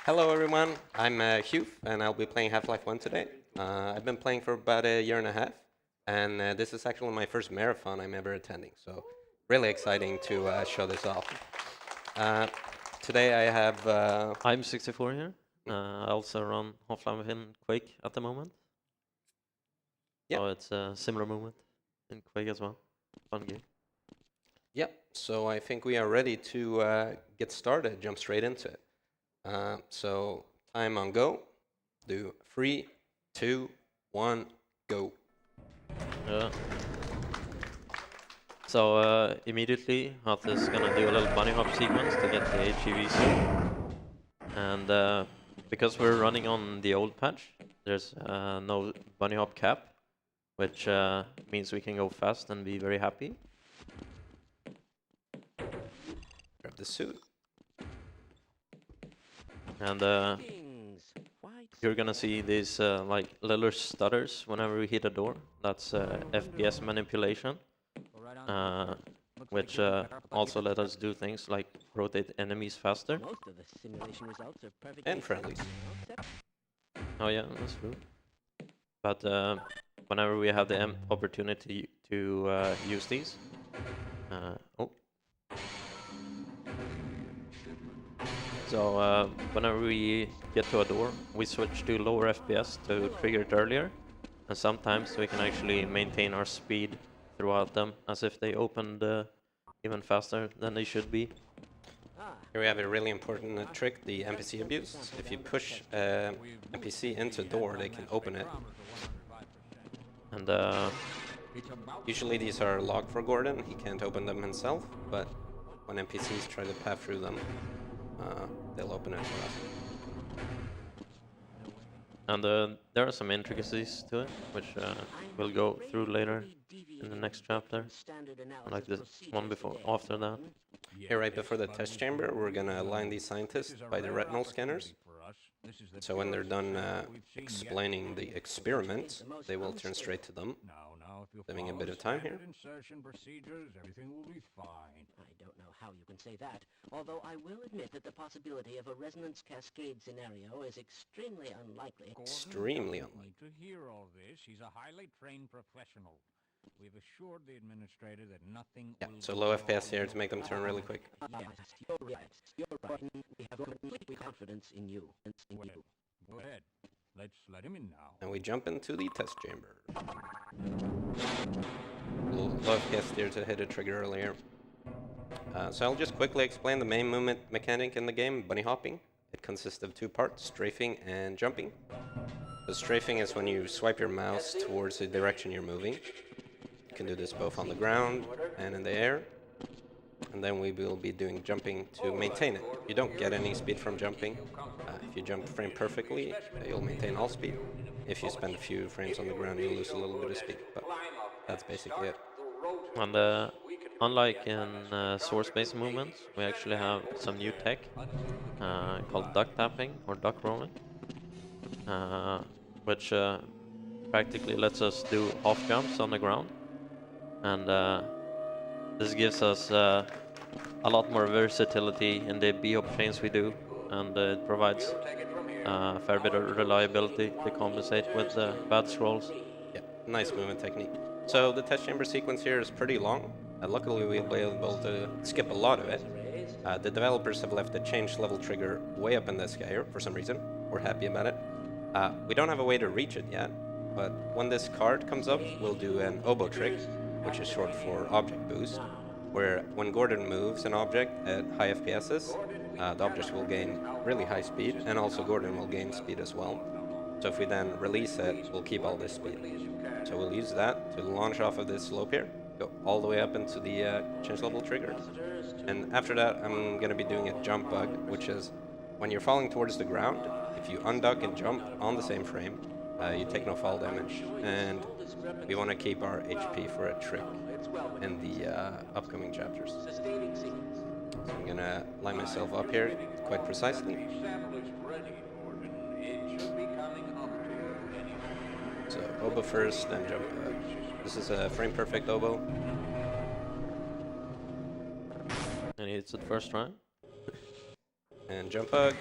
Hello everyone, I'm Huth, and I'll be playing Half-Life 1 today. I've been playing for about a year and a half, and this is actually my first marathon I'm ever attending, so really exciting to show this off. Today I have... I'm 64 here. I also run Half-Life in Quake at the moment. Yep. So it's a similar movement in Quake as well. Fun game. Yep, so I think we are ready to get started, jump straight into it. So time on go. Do 3, 2, 1, go. Yeah. So immediately, Huth is gonna do a little bunny hop sequence to get the HEV suit. And because we're running on the old patch, there's no bunny hop cap, which means we can go fast and be very happy. Grab the suit. And you're gonna see these like little stutters whenever we hit a door. That's FPS manipulation, which also let us do things like rotate enemies faster. And friendlies. Oh yeah, that's true. But whenever we have the opportunity to use these, So whenever we get to a door, we switch to lower FPS to trigger it earlier, and sometimes we can actually maintain our speed throughout them as if they opened even faster than they should be. Here we have a really important trick, the NPC abuse. If you push NPC into a door, they can open it. And usually these are locked for Gordon, he can't open them himself, but when NPCs try to path through them, they'll open it for us. And there are some intricacies to it, which we'll go through later in the next chapter, like this one before, after that. Here, right before the test chamber, we're gonna align these scientists by the retinal scanners. So when they're done explaining the experiment, they will turn straight to them. Saving a bit of time here. Everything will be fine. I don't know how you can say that, although I will admit that the possibility of a resonance cascade scenario is extremely unlikely. Extremely unlikely. To hear all this, he's a highly trained professional. We've assured the administrator that nothing. Yeah, so low FPS here to make them turn really quick. Yes, you're right. You're right. We have complete confidence in you. Go ahead. Let's let him in now. And we jump into the test chamber. Low FPS here to hit a trigger earlier. So I'll just quickly explain the main movement mechanic in the game, bunny hopping. It consists of two parts, strafing and jumping. So strafing is when you swipe your mouse towards the direction you're moving. You can do this both on the ground and in the air. And then we will be doing jumping to maintain it. You don't get any speed from jumping. If you jump frame perfectly, you'll maintain all speed. If you spend a few frames on the ground, you'll lose a little bit of speed. But that's basically it. And unlike in source-based movements, we actually have some new tech called duck tapping or duck rolling, which practically lets us do off jumps on the ground. And this gives us a lot more versatility in the B-hop chains we do, and it provides a fair bit of reliability to compensate with bad scrolls. Yeah, nice movement technique. So the test chamber sequence here is pretty long. Luckily we'll be able to skip a lot of it. The developers have left the change level trigger way up in the sky here for some reason. We're happy about it. We don't have a way to reach it yet, but when this card comes up, we'll do an oboe trick, which is short for object boost, where when Gordon moves an object at high FPSs, the object will gain really high speed, and also Gordon will gain speed as well. So if we then release it, we'll keep all this speed. So we'll use that to launch off of this slope here, go all the way up into the change level trigger. And after that, I'm going to be doing a jump bug, which is when you're falling towards the ground, if you unduck and jump on the same frame, you take no fall damage. And we want to keep our HP for a trick in the upcoming chapters. So I'm going to line myself up here quite precisely. So oboe first, then jump bug. This is a frame perfect oboe. And it's the first try. And jump bug.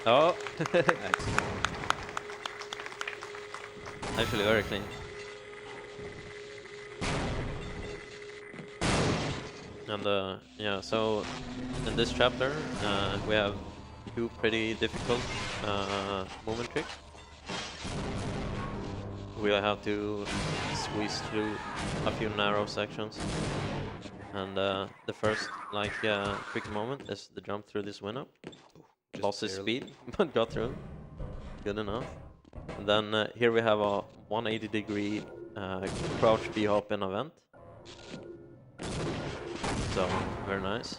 Oh, Excellent. actually very clean. And yeah, so in this chapter we have two pretty difficult movement tricks. We'll have to squeeze through a few narrow sections. And the first tricky moment is the jump through this window. Just Lost his barely. speed, but got through. Good enough. And then here we have a 180-degree crouch B-hop in a vent. So, very nice.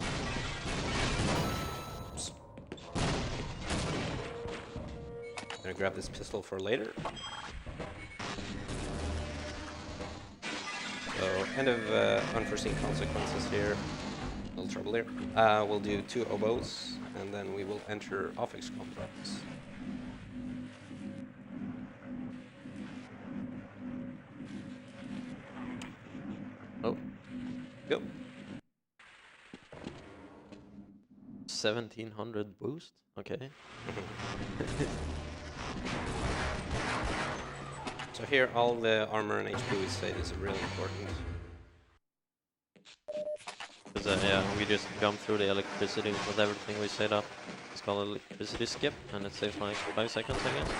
Gonna grab this pistol for later. So, end of unforeseen consequences here. A little trouble here. We'll do 2 oboes, and then we will enter office complex. Oh, Go. 1700 boost? Okay. So here, all the armor and HP we say is really important. Because yeah, we just jump through the electricity with everything we set up. It's called electricity skip, and it saves like 5 seconds, I guess.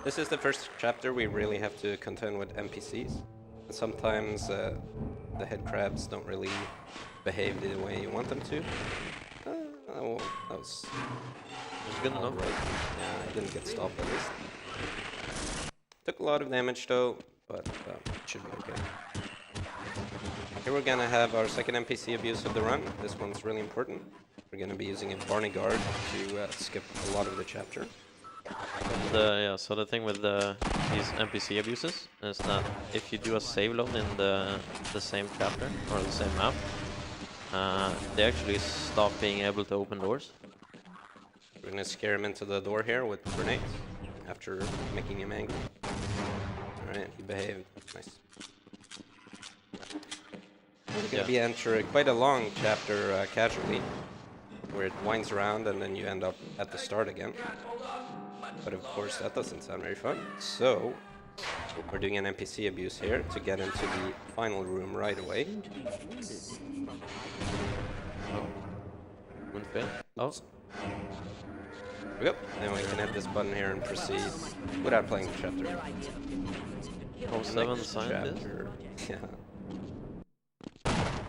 This is the first chapter we really have to contend with NPCs. And sometimes the head crabs don't really behave the way you want them to. Oh, that was Good enough. right. Yeah, I didn't get stopped at least. Took a lot of damage though, but it should be okay. Here we're gonna have our second NPC abuse of the run. This one's really important. We're gonna be using a Barney Guard to skip a lot of the chapter. And, yeah, so the thing with these NPC abuses is that if you do a save load in the same chapter or the same map, they actually stop being able to open doors. We're gonna scare him into the door here with grenades after making him angry. Alright, he behaved. Nice. We're gonna be entering quite a long chapter casually, where it winds around and then you end up at the start again. But of course that doesn't sound very fun. So we're doing an NPC abuse here to get into the final room right away. Oh. Wouldn't fail. Oh. There we go. And we can hit this button here and proceed without playing the chapter. Oh, 7 Next scientists. chapter. Yeah.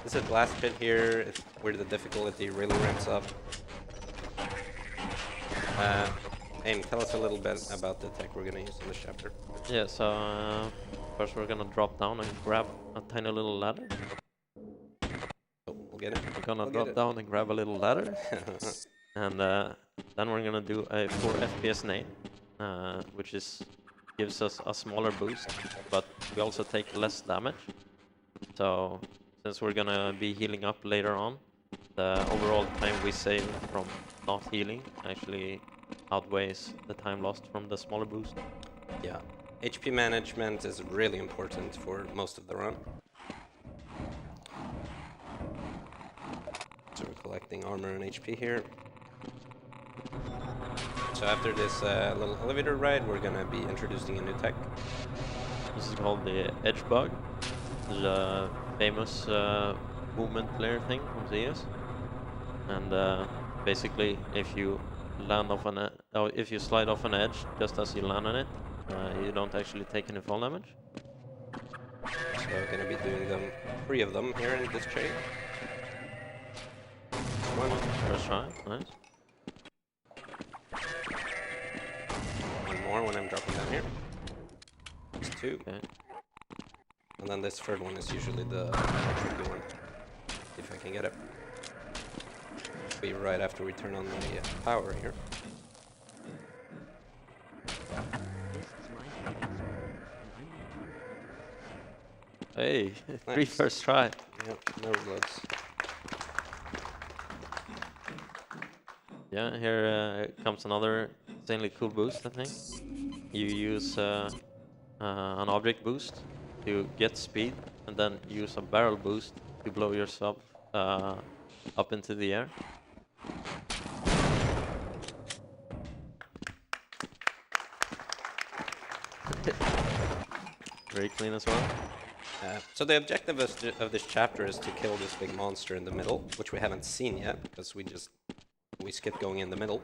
This is Blast Pit here. It's where the difficulty really ramps up. Aim, tell us a little bit about the tech we're gonna use in this chapter. Yeah, so first we're gonna drop down and grab a tiny little ladder. Oh, we'll get it. We're gonna We'll drop get it. down and grab a little ladder. And then we're gonna do a 4 FPS nade, which gives us a smaller boost, but we also take less damage. So since we're gonna be healing up later on, the overall time we save from not healing actually outweighs the time lost from the smaller boost. Yeah. HP management is really important for most of the run. So we're collecting armor and HP here. So after this little elevator ride, we're gonna be introducing a new tech. This is called the edge bug. It's a famous movement layer thing from CS. And basically, if you land off if you slide off an edge just as you land on it, you don't actually take any fall damage. So we're gonna be doing 3 of them here in this chain. One, First try, nice. one more when I'm dropping down here. There's 2. Okay. And then this third one is usually the tricky one, if I can get it. Be right after we turn on the power here. Hey, Nice. 3 first try. Yep, no reloads. Yeah, here comes another insanely cool boost, I think. You use an object boost to get speed, and then use a barrel boost to blow yourself up into the air. Very clean as well. So the objective of this chapter is to kill this big monster in the middle, which we haven't seen yet because we skipped going in the middle.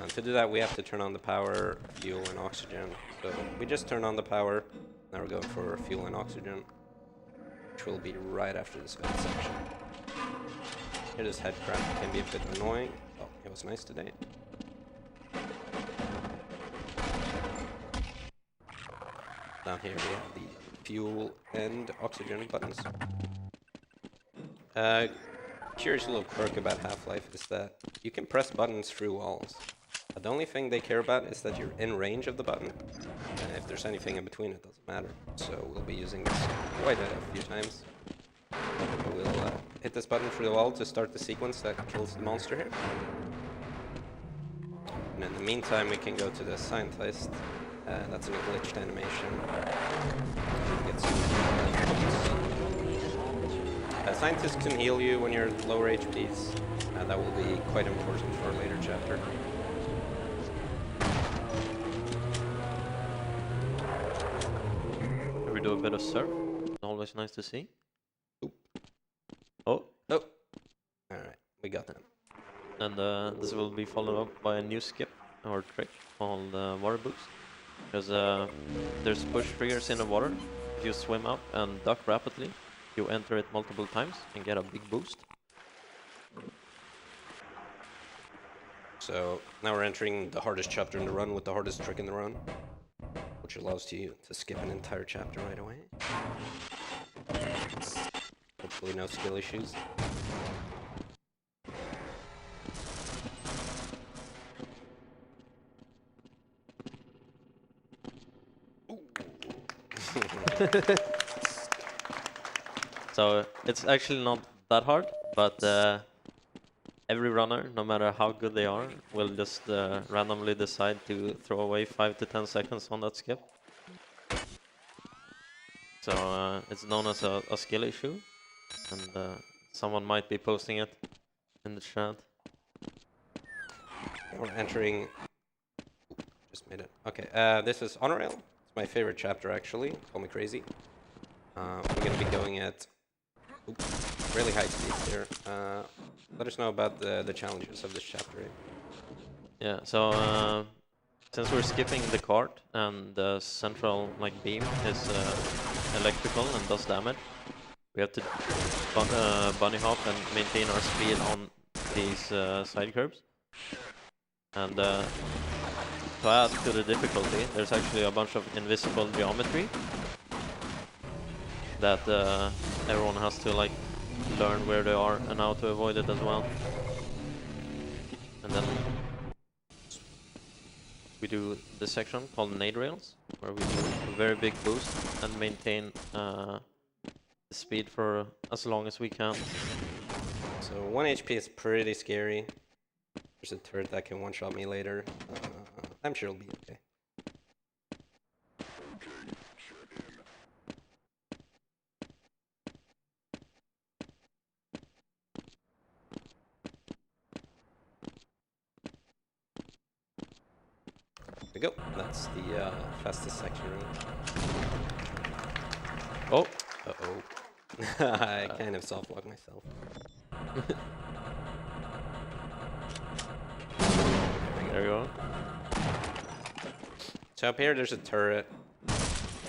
To do that, we have to turn on the power, fuel, and oxygen. So we just turn on the power. Now we're going for fuel and oxygen, which will be right after this vent section. Here, this head crab can be a bit annoying. Oh, it was nice today. Down here we have the fuel and oxygen buttons. Curious little quirk about Half-Life is that you can press buttons through walls. But the only thing they care about is that you're in range of the button. And if there's anything in between, it doesn't matter. So we'll be using this quite a few times. We'll hit this button through the wall to start the sequence that kills the monster here. And in the meantime, we can go to the scientist. That's a glitched animation. Get some scientists can heal you when you're at lower HPs. That will be quite important for a later chapter. Can we do a bit of surf? Always nice to see. Oop. Oh. Oh. Alright, we got that. And this will be followed up by a new skip or trick called water boost. Because there's push triggers in the water. If you swim up and duck rapidly, you enter it multiple times and get a big boost. So now we're entering the hardest chapter in the run with the hardest trick in the run, which allows you to skip an entire chapter right away. Hopefully no skill issues. So it's actually not that hard, but every runner, no matter how good they are, will just randomly decide to throw away 5 to 10 seconds on that skip. So it's known as a skill issue, and someone might be posting it in the chat. We're entering... Just made it. Okay, this is On Rail. It's my favorite chapter, actually. Call me crazy. We're going to be going at really high speeds here. Let us know about the challenges of this chapter. Yeah, so since we're skipping the cart and the central beam is electrical and does damage, we have to bunny hop and maintain our speed on these side curbs. And to add to the difficulty, there's actually a bunch of invisible geometry that everyone has to learn where they are and how to avoid it as well. And then we do this section called nade rails, where we do a very big boost and maintain the speed for as long as we can. So 1 HP is pretty scary. There's a turret that can one-shot me later. I'm sure it'll be okay. There we go. That's the fastest section. Oh! Uh-oh. I kind of soft-locked myself. There we go. So up here, there's a turret.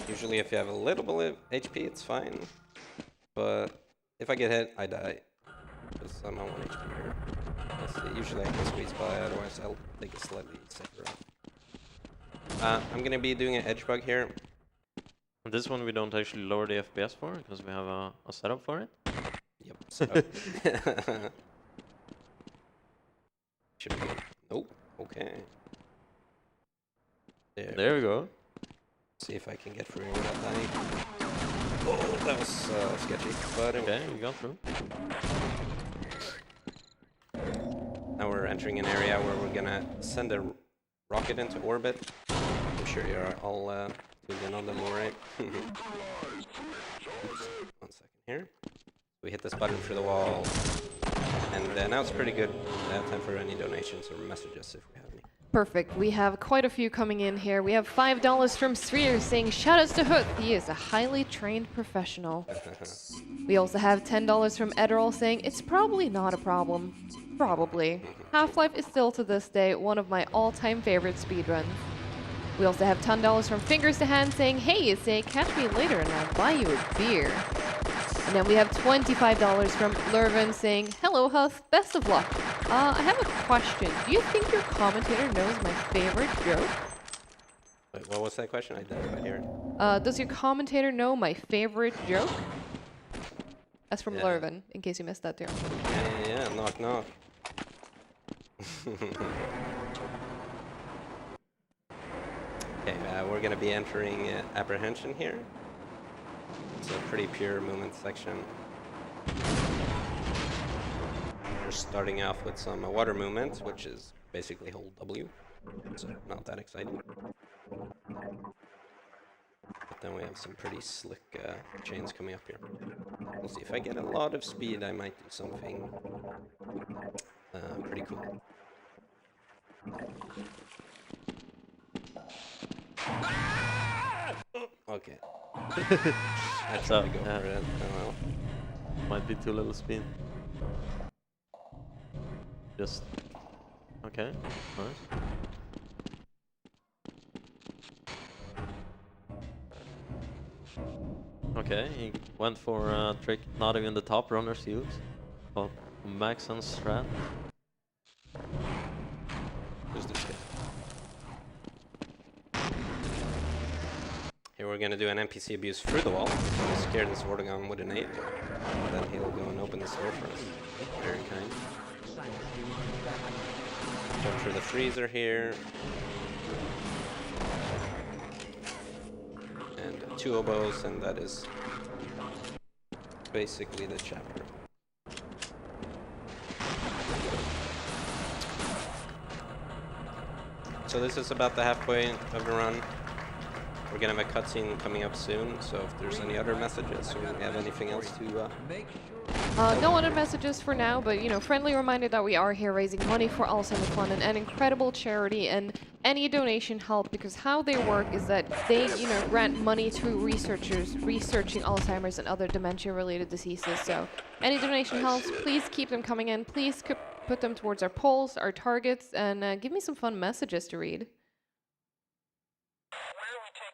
Usually if you have a little bit of HP, it's fine. But if I get hit, I die. Because I'm on 1 HP here. Let's see. Usually I can squeeze by, otherwise I'll take a slightly safer route. I'm going to be doing an edge bug here. And this one we don't actually lower the FPS for, because we have a setup for it. Yep, setup. Should be good. Nope. Okay. There we go. See if I can get through without dying. Oh, that was sketchy. But okay, we got through. Now we're entering an area where we're gonna send a rocket into orbit. I'm sure you're all tuned in on them alright. Oops. 1 second here. We hit this button through the wall. And now it's pretty good. Time for any donations or messages if we have any. Perfect. We have quite a few coming in here. We have $5 from Sphere saying, shoutouts to Huth. He is a highly trained professional. We also have $10 from Ederol saying, it's probably not a problem. Probably. Half-Life is still to this day one of my all-time favorite speedruns. We also have $10 from Fingers to Hand saying, hey, say, catch me later and I'll buy you a beer. And then we have $25 from Lurven saying, hello, Huth, best of luck. I have a question. Do you think your commentator knows my favorite joke? Wait, what was that question? I didn't quite hear it. Does your commentator know my favorite joke? That's from Lurven, in case you missed that too. Yeah, knock knock. Okay, we're gonna be entering apprehension here. It's a pretty pure movement section. We're starting off with some water movement, which is basically hold W, so not that exciting. But then we have some pretty slick chains coming up here. We'll see. If I get a lot of speed, I might do something pretty cool. Okay. That's how I go for it. Oh well. Might be too little speed. Just... Okay, nice. Okay, he went for a trick not even the top runners use. But Max and Strat. Who's this guy? Here we're gonna do an NPC abuse through the wall. I'm scared this Vortigon with a nade. And then he'll go and open the door for us. Very kind. Jump through the freezer here. And 2 oboes, and that is basically the chapter. So this is about the halfway of the run. We're gonna have a cutscene coming up soon, so if there's any other messages or we have anything else to... No other messages for now, but, you know, friendly reminder that we are here raising money for Alzheimer's Fund, an incredible charity, and any donation help, because how they work is that they, you know, grant money to researchers researching Alzheimer's and other dementia-related diseases. So any donation helps. Please keep them coming in. Please put them towards our polls, our targets, and give me some fun messages to read.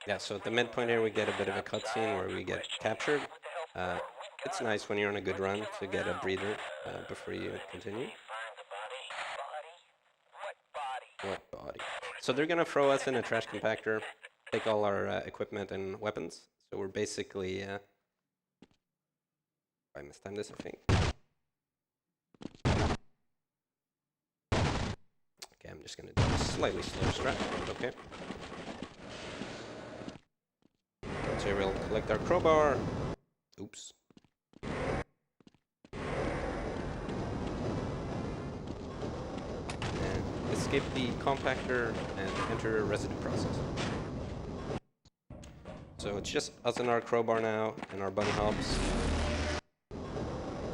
Yeah, so at the midpoint here we get a bit of a cutscene where we get captured. It's nice when you're on a good run to get a breather before you continue. What body? So they're gonna throw us in a trash compactor, take all our equipment and weapons. So we're basically... I mistimed this, I think. Okay, I'm just gonna do a slightly slower strat, but okay. So we'll collect our crowbar. Oops. And escape the compactor and enter a residue process. So it's just us and our crowbar now, and our bunny hops.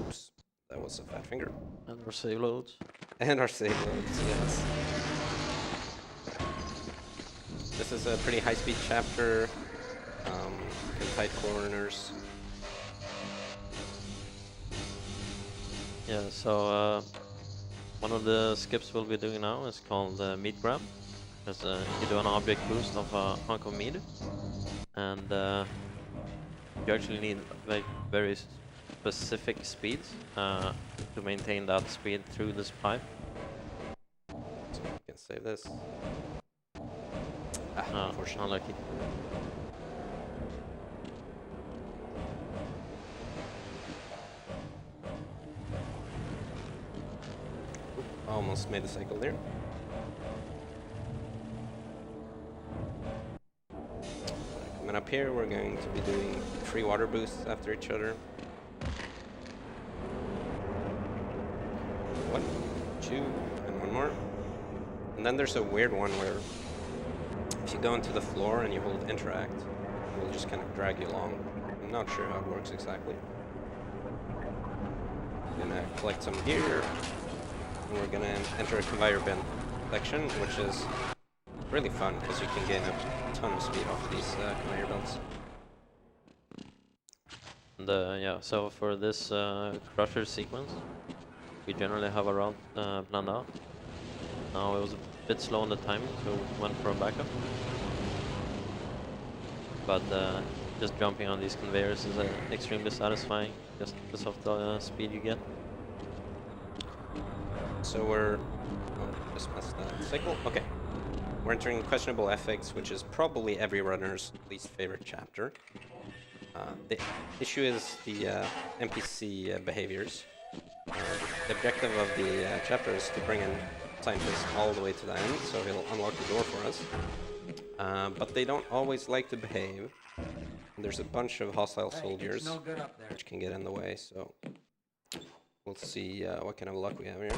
Oops, that was a fat finger. And our save loads. And our save loads, yes. This is a pretty high-speed chapter. In tight corners. Yeah, so one of the skips we'll be doing now is called meat grab. Because you do an object boost of a hunk of meat. And you actually need very specific speeds to maintain that speed through this pipe. So we can save this. Unfortunately. Unlucky. Almost made the cycle there. Coming up here, we're going to be doing 3 water boosts after each other. 1, 2, and 1 more. And then there's a weird one where if you go into the floor and you hold interact, it will just kind of drag you along. I'm not sure how it works exactly. I'm gonna collect some gear. And we're gonna enter a conveyor bin. section, which is really fun because you can gain a ton of speed off of these conveyor belts. And yeah, so for this crusher sequence, we generally have a route planned out. Now it was a bit slow on the timing, so we went for a backup. But just jumping on these conveyors is extremely satisfying, just because of the speed you get. So we're... Oh, just messed that cycle. Okay. We're entering questionable ethics, which is probably every runner's least favorite chapter. The issue is the NPC behaviors. The objective of the chapter is to bring in scientists all the way to the end, so he'll unlock the door for us. But they don't always like to behave. And there's a bunch of hostile soldiers which can get in the way, so we'll see what kind of luck we have here.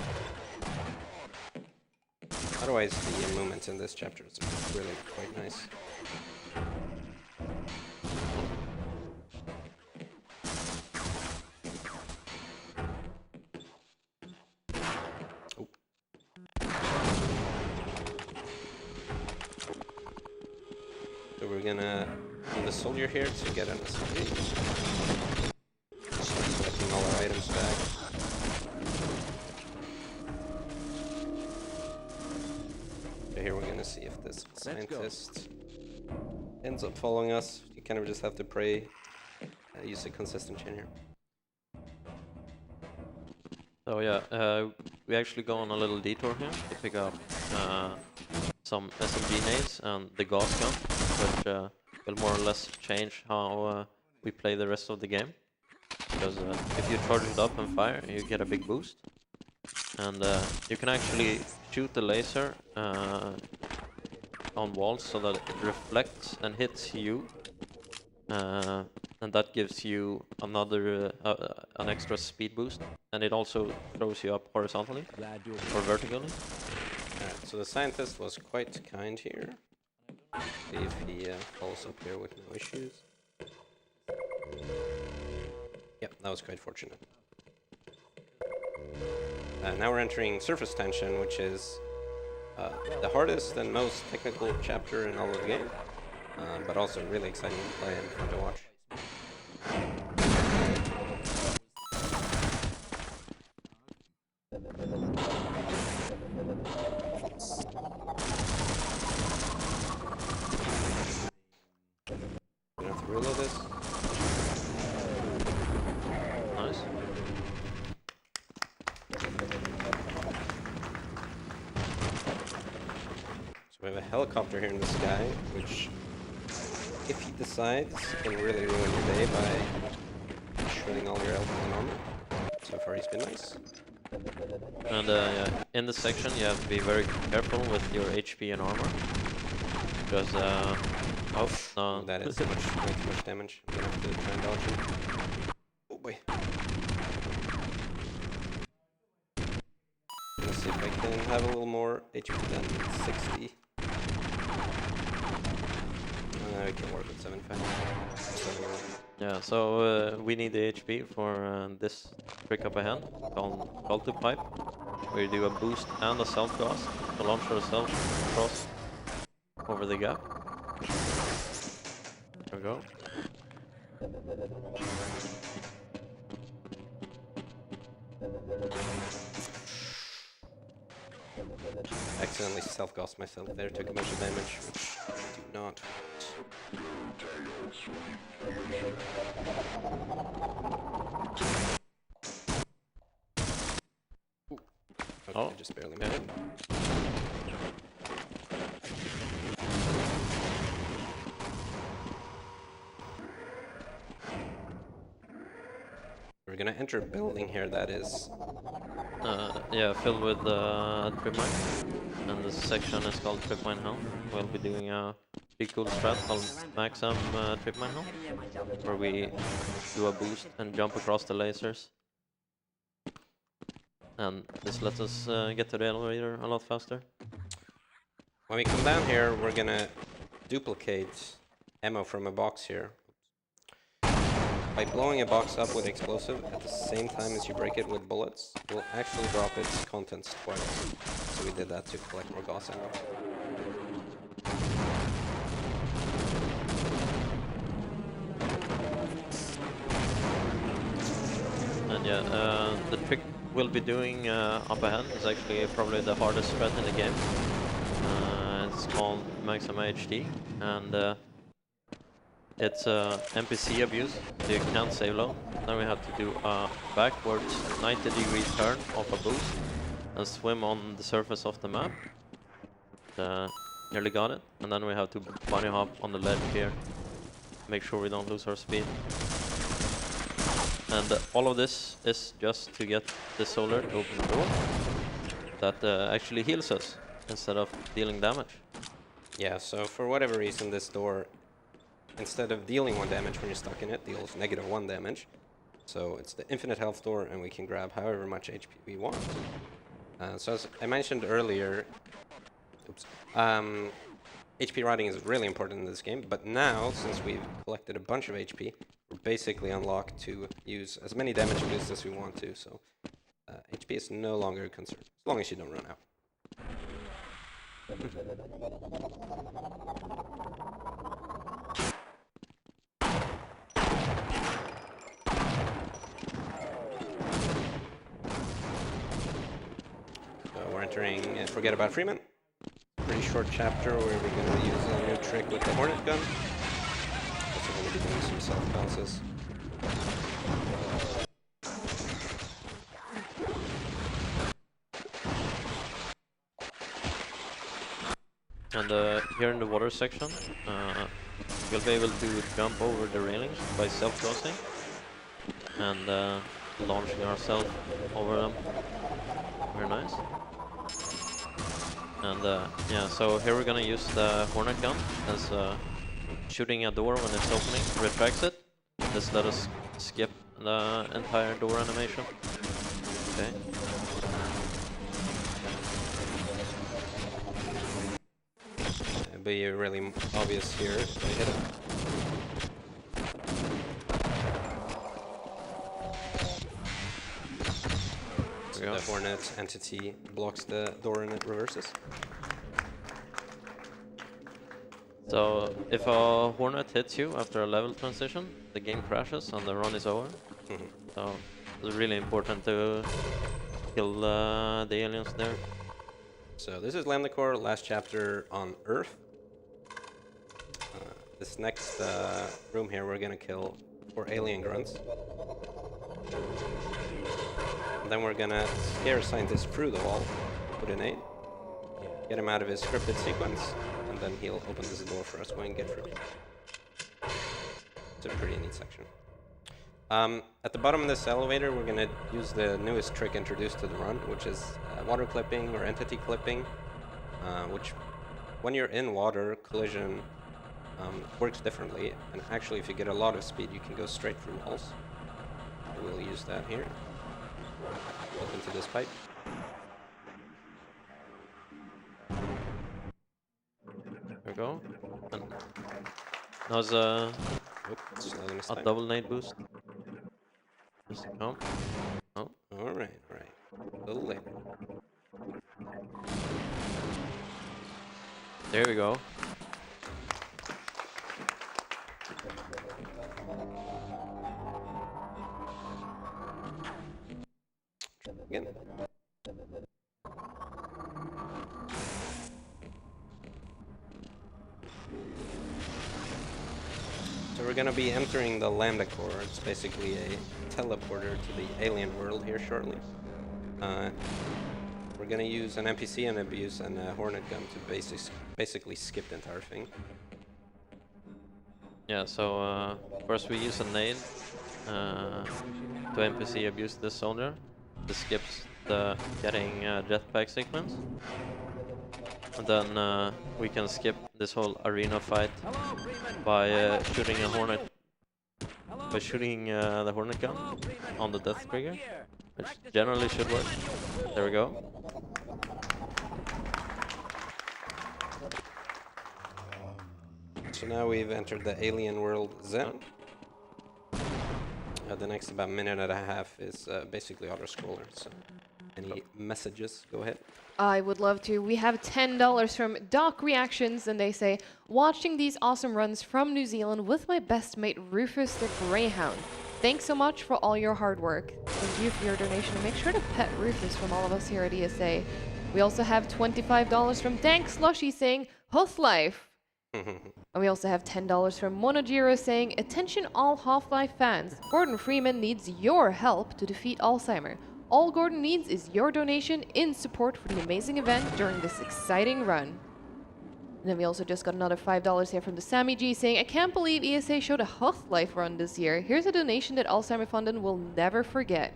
Otherwise, the movements in this chapter is really quite nice. So we're gonna do the soldier here to get an assembly. Start collecting all our items back. So here we're gonna see if this scientist ends up following us. You kind of just have to pray, use a consistent chain here. So yeah, we actually go on a little detour here to pick up some SMG nades and the gas gun, which will more or less change how we play the rest of the game. Because if you charge it up and fire, you get a big boost. And you can actually shoot the laser on walls so that it reflects and hits you. And that gives you another an extra speed boost, and it also throws you up horizontally or vertically. Alright, so the scientist was quite kind here. See if he follows up here with no issues. Yep, that was quite fortunate. Now we're entering surface tension, which is the hardest and most technical chapter in all of the game, but also really exciting to play and fun to watch. Gonna have to reload this. Nice. So we have a helicopter here in the sky, which, if he decides, can really ruin your day by shredding all your health and armor. So far he's been nice. And yeah, in this section you have to be very careful with your HP and armor. Because, oh, no. That is way too much damage. I'm gonna have to try and dodge him. Oh boy. Let's see if I can have a little more HP than 60. We can work with 75. Yeah, so we need the HP for this trick up ahead called Culti Pipe, where you do a boost and a self-gas to launch yourself across over the gap. There we go. Accidentally self-gassed myself there, took a bunch of damage, which I do not want. Okay, Oh, just barely made it. We're gonna enter a building here that is... yeah, filled with trip mine. And this section is called Trip Mine Hell. We'll be doing a pretty cool strat called Maxim Trip Mine Hell, where we do a boost and jump across the lasers. And this lets us get to the elevator a lot faster. When we come down here, we're gonna duplicate ammo from a box here. by blowing a box up with explosive at the same time as you break it with bullets, will actually drop its contents twice. So we did that to collect more gas ammo. And yeah, the trick we'll be doing up ahead is actually probably the hardest threat in the game. It's called Maximum HD, and it's NPC abuse, so you can't save low. Then we have to do a backwards 90-degree turn off a boost and swim on the surface of the map. Nearly got it. And then we have to bunny hop on the ledge here, make sure we don't lose our speed. And all of this is just to get the solar to open the door that actually heals us instead of dealing damage. Yeah, so for whatever reason, this door, instead of dealing 1 damage when you're stuck in it, deals -1 damage. So it's the infinite health door, and we can grab however much HP we want. So as I mentioned earlier, HP riding is really important in this game, but now, since we've collected a bunch of HP, we're basically unlocked to use as many damage boosts as we want to, so HP is no longer a concern, as long as you don't run out. We're entering Forget About Freeman. Pretty short chapter where we're going to use a new trick with the Hornet gun. Also going to be doing some self-bounces. And here in the water section, we'll be able to jump over the railings by self-crossing and launching ourselves over them. Very nice. And yeah, so here we're gonna use the Hornet gun as shooting a door when it's opening, retracts it. Just let us skip the entire door animation. Okay. It'll be really obvious here if we hit it. The Hornet entity blocks the door and it reverses. So if a Hornet hits you after a level transition, the game crashes and the run is over. So it's really important to kill the aliens there. So this is Lambda Core, last chapter on Earth. This next room here, we're gonna kill 4 alien grunts. Then we're gonna scare a scientist through the wall with a nade, get him out of his scripted sequence, and then he'll open this door for us to go and get through. It's a pretty neat section. At the bottom of this elevator, we're gonna use the newest trick introduced to the run, which is water clipping or entity clipping, which when you're in water, collision works differently, and actually if you get a lot of speed, you can go straight through walls. We'll use that here. Up into this pipe. There we go. And now it's a double nade boost. Just come. Oh. Alright. A little later. There we go. Again. So we're gonna be entering the Lambda Core. It's basically a teleporter to the alien world here shortly. We're gonna use an NPC and abuse and a Hornet gun to basically skip the entire thing. Yeah, so first we use a nade to NPC abuse this soldier. This skips the getting jetpack sequence. And then we can skip this whole arena fight by shooting a Hornet. By shooting the Hornet gun on the death trigger, which generally should work. There we go. So now we've entered the alien world Xen. The next about minute and a half is basically auto-scroller, so any messages, go ahead. I would love to. We have $10 from Doc Reactions, and they say, watching these awesome runs from New Zealand with my best mate Rufus the Greyhound. Thanks so much for all your hard work. Thank you for your donation, and make sure to pet Rufus from all of us here at ESA. We also have $25 from Dank Slushy saying, Huth Life. And we also have $10 from Monojiro saying, attention all Half-Life fans. Gordon Freeman needs your help to defeat Alzheimer. All Gordon needs is your donation in support for the amazing event during this exciting run. And then we also just got another $5 here from the Sammy G saying, I can't believe ESA showed a Huth Life run this year. Here's a donation that Alzheimer Foundation will never forget.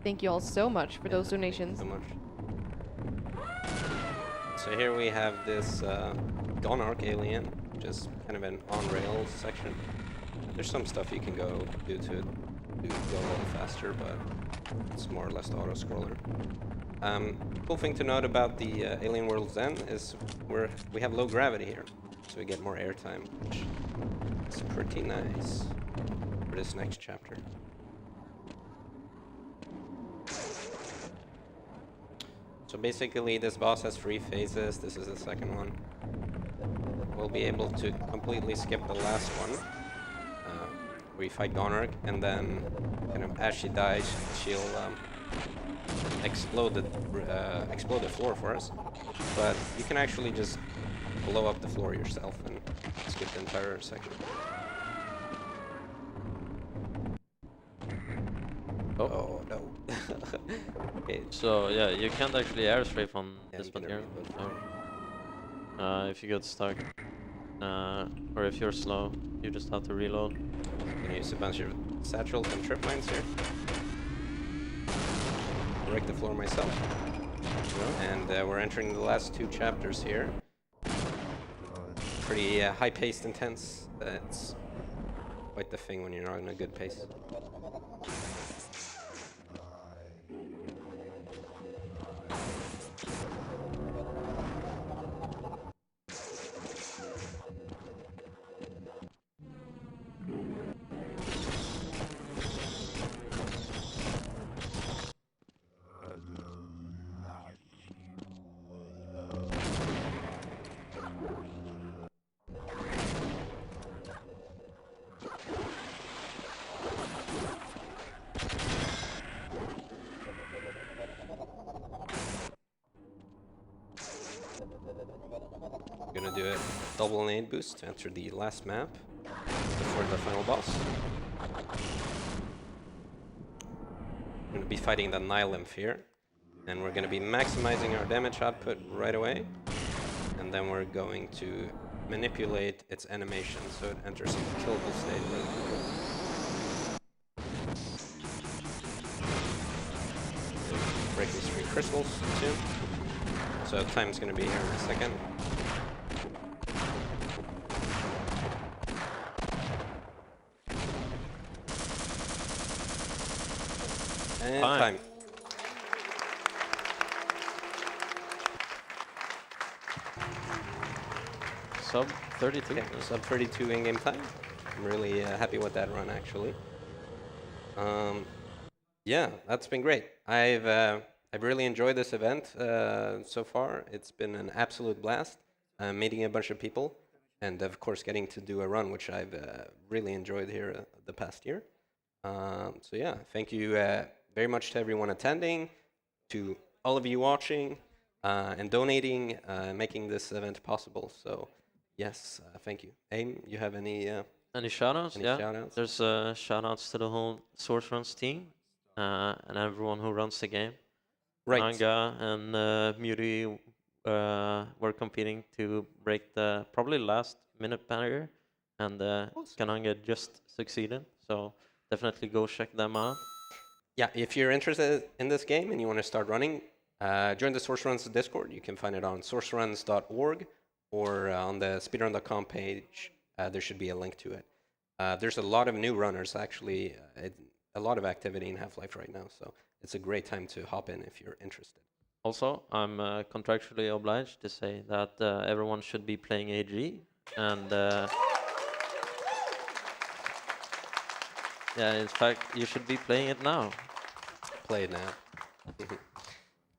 Thank you all so much for those donations. So much. So here we have this Gonarch alien, which is kind of an on-rails section. There's some stuff you can go do to go a little faster, but it's more or less the auto-scroller. Cool thing to note about the Alien World Xen is we have low gravity here, so we get more airtime, which is pretty nice for this next chapter. So basically this boss has 3 phases, this is the second one. We'll be able to completely skip the last one. We fight Gonarch, and then kind of as she dies, she'll explode the floor for us. But you can actually just blow up the floor yourself and skip the entire section. Oh no. Okay. So yeah, you can't actually airstrafe on this you can material. reload. If you get stuck, or if you're slow, you just have to reload. I'm gonna use a bunch of satchels and trip mines here. Break the floor myself. And we're entering the last 2 chapters here. Pretty high-paced, intense. It's quite the thing when you're not in a good pace. Gonna do a double nade boost to enter the last map before the final boss. We're gonna be fighting the Nylymph here, and we're gonna be maximizing our damage output right away, and then we're going to manipulate its animation so it enters in killable state really quickly. Break these 3 crystals soon. So time's gonna be here in a second. And time. Sub 32. Okay, sub 32 in-game time. I'm really happy with that run, actually. Yeah, that's been great. I've really enjoyed this event so far. It's been an absolute blast. Meeting a bunch of people, and of course getting to do a run, which I've really enjoyed here the past year. So yeah, thank you very much to everyone attending, to all of you watching, and donating, making this event possible. So yes, thank you. Aim, you have any shoutouts? Yeah, shoutouts? there's shoutouts to the whole Source Runs team and everyone who runs the game. Right. Kananga and Muti were competing to break the probably last minute barrier, and Kananga just succeeded. So definitely go check them out. Yeah, if you're interested in this game and you want to start running, join the Source Runs Discord. You can find it on sourceruns.org or on the speedrun.com page. There should be a link to it. There's a lot of new runners, actually, a lot of activity in Half-Life right now, so it's a great time to hop in if you're interested. Also, I'm contractually obliged to say that everyone should be playing AG, and Yeah, in fact, you should be playing it now. Play it now.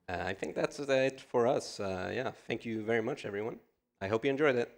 I think that's it for us. Yeah, thank you very much, everyone. I hope you enjoyed it.